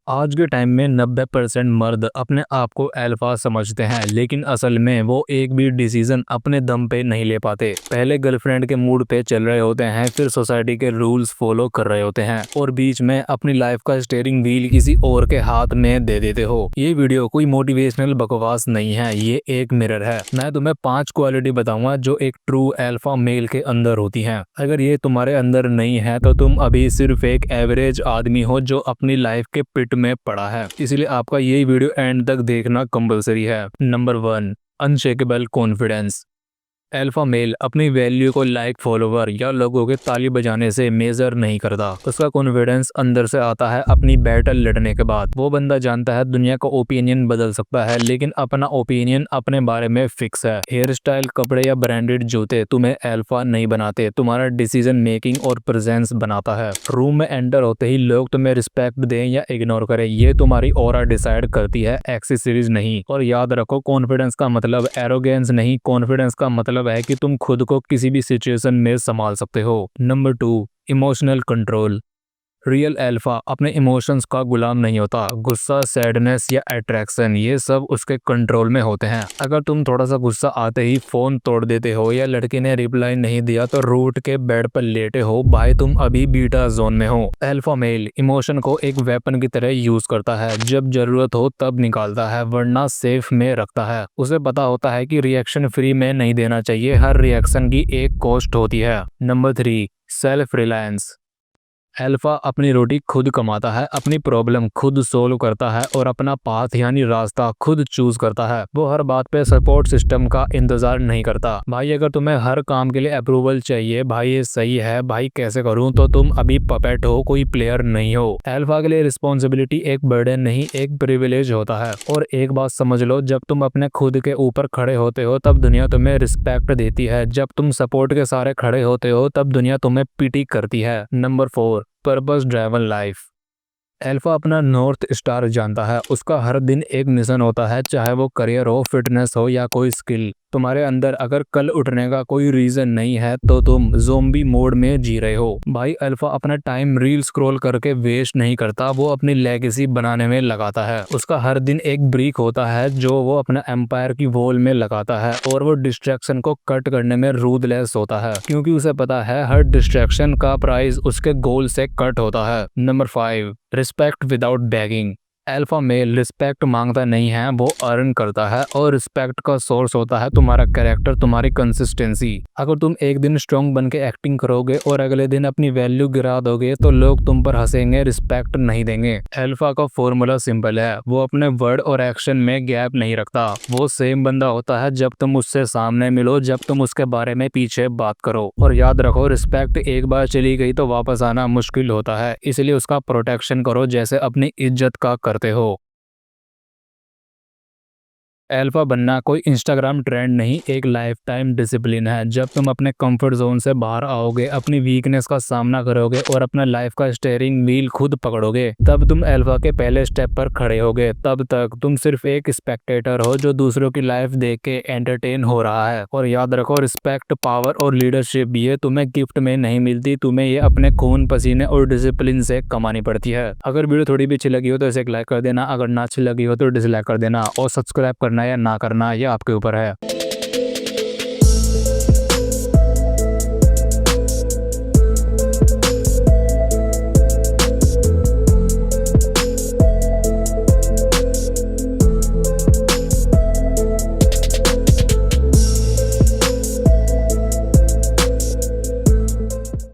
आज के टाइम में 90% मर्द अपने आप को अल्फा समझते हैं, लेकिन असल में वो एक भी डिसीजन अपने दम पे नहीं ले पाते। पहले गर्लफ्रेंड के मूड पे चल रहे होते हैं, फिर सोसाइटी के रूल्स फॉलो कर रहे होते हैं और बीच में अपनी लाइफ का स्टीयरिंग व्हील किसी और के हाथ में दे देते हो। ये वीडियो कोई मोटिवेशनल बकवास नहीं है, ये एक मिरर है। मैं तुम्हें 5 क्वालिटी बताऊंगा जो एक ट्रू अल्फा मेल के अंदर होती हैं। अगर ये तुम्हारे अंदर नहीं है तो तुम अभी सिर्फ एक एवरेज आदमी हो जो अपनी लाइफ के पिट में पड़ा है। इसलिए आपका यही वीडियो एंड तक देखना कंपलसरी है। Number 1, unshakeable confidence. Alpha male अपनी वैल्यू को लाइक फॉलोवर या लोगों के ताली बजाने से मेजर नहीं करता। उसका कॉन्फिडेंस अंदर से आता है अपनी बैटल लड़ने के बाद। वो बंदा जानता है दुनिया का ओपिनियन बदल सकता है, लेकिन अपना ओपिनियन अपने बारे में फिक्स है। हेयर स्टाइल, कपड़े या ब्रांडेड जूते तुम्हें अल्फा नहीं बनाते, तुम्हारा डिसीजन मेकिंग और प्रेजेंस बनाता है। रूम में एंटर होते ही लोग तुम्हें रिस्पेक्ट दें या इग्नोर करें, ये तुम्हारी ऑरा डिसाइड करती है, एक्सेसरीज नहीं। और याद रखो, कॉन्फिडेंस का मतलब एरोगेंस नहीं, कॉन्फिडेंस का मतलब है कि तुम खुद को किसी भी सिचुएशन में संभाल सकते हो। Number 2, emotional control. Real alpha अपने इमोशंस का गुलाम नहीं होता। गुस्सा, सैडनेस या अट्रैक्शन, ये सब उसके कंट्रोल में होते हैं। अगर तुम थोड़ा सा गुस्सा आते ही फोन तोड़ देते हो या लड़की ने रिप्लाई नहीं दिया तो रूठ के बेड पर लेटे हो, भाई तुम अभी बीटा जोन में हो। अल्फा मेल इमोशन को एक वेपन की तरह यूज करता है, जब जरूरत हो तब निकालता है, वरना सेफ में रखता है। उसे पता होता है कि रिएक्शन फ्री में नहीं देना चाहिए, हर रिएक्शन की एक कॉस्ट होती है। Number 3, self reliance. अल्फा अपनी रोटी खुद कमाता है, अपनी प्रॉब्लम खुद सोल्व करता है और अपना पाथ यानी रास्ता खुद चूज करता है। वो हर बात पे सपोर्ट सिस्टम का इंतजार नहीं करता। भाई अगर तुम्हें हर काम के लिए अप्रूवल चाहिए, भाई ये सही है, भाई कैसे करूं, तो तुम अभी पपेट हो, कोई प्लेयर नहीं हो। अल्फा के लिए रिस्पॉन्सिबिलिटी एक बर्डन नहीं, एक प्रिविलेज होता है। और एक बात समझ लो, जब तुम अपने खुद के ऊपर खड़े होते हो तब दुनिया तुम्हें रिस्पेक्ट देती है, जब तुम सपोर्ट के सारे खड़े होते हो तब दुनिया तुम्हें पिटी करती है। Number 4, purpose driven life. Alpha अपना नॉर्थ स्टार जानता है, उसका हर दिन एक मिशन होता है, चाहे वो करियर हो, फिटनेस हो या कोई स्किल। तुम्हारे अंदर अगर कल उठने का कोई रीजन नहीं है तो तुम ज़ोंबी मोड में जी रहे हो। भाई अल्फा अपना टाइम रील स्क्रॉल करके वेस्ट नहीं करता, वो अपनी लेगेसी बनाने में लगाता है। उसका हर दिन एक ब्रेक होता है जो वो अपना एम्पायर की वॉल में लगाता है, और वो डिस्ट्रैक्शन को कट करने में रूदलेस होता है, क्योंकि उसे पता है हर डिस्ट्रैक्शन का प्राइस उसके गोल से कट होता है। Number 5, respect without bagging. Alpha male respect मांगता नहीं है, वो अर्न करता है, और रिस्पेक्ट का सोर्स होता है तुम्हारा कैरेक्टर, तुम्हारी कंसिस्टेंसी। अगर तुम एक दिन स्ट्रॉन्ग बन के एक्टिंग करोगे और अगले दिन अपनी वैल्यू गिरा दोगे तो लोग तुम पर हंसेंगे, रिस्पेक्ट नहीं देंगे। अल्फा का फॉर्मूला सिंपल है, वो अपने वर्ड और एक्शन में गैप नहीं रखता। वो सेम बंदा होता है जब तुम उससे सामने मिलो, जब तुम उसके बारे में पीछे बात करो। और याद रखो, रिस्पेक्ट एक बार चली गई तो वापस आना मुश्किल होता है, इसलिए उसका प्रोटेक्शन करो जैसे अपनी इज्जत का करते हो। अल्फा बनना कोई इंस्टाग्राम ट्रेंड नहीं, एक लाइफ टाइम डिसिप्लिन है। जब तुम अपने कंफर्ट जोन से बाहर आओगे, अपनी वीकनेस का सामना करोगे और अपना लाइफ का स्टीयरिंग व्हील खुद पकड़ोगे, तब तुम अल्फा के पहले स्टेप पर खड़े होगे। तब तक तुम सिर्फ एक स्पेक्टेटर हो जो दूसरों की लाइफ देख के एंटरटेन हो रहा है। और याद रखो, रिस्पेक्ट, पावर और लीडरशिप ये तुम्हें गिफ्ट में नहीं मिलती, तुम्हें ये अपने खून, पसीने और डिसिप्लिन से कमानी पड़ती है। अगर वीडियो थोड़ी भी अच्छी लगी हो तो इसे एक लाइक कर देना, अगर ना अच्छी लगी हो तो डिसलाइक कर देना, और सब्सक्राइब करना या ना करना ये आपके ऊपर है।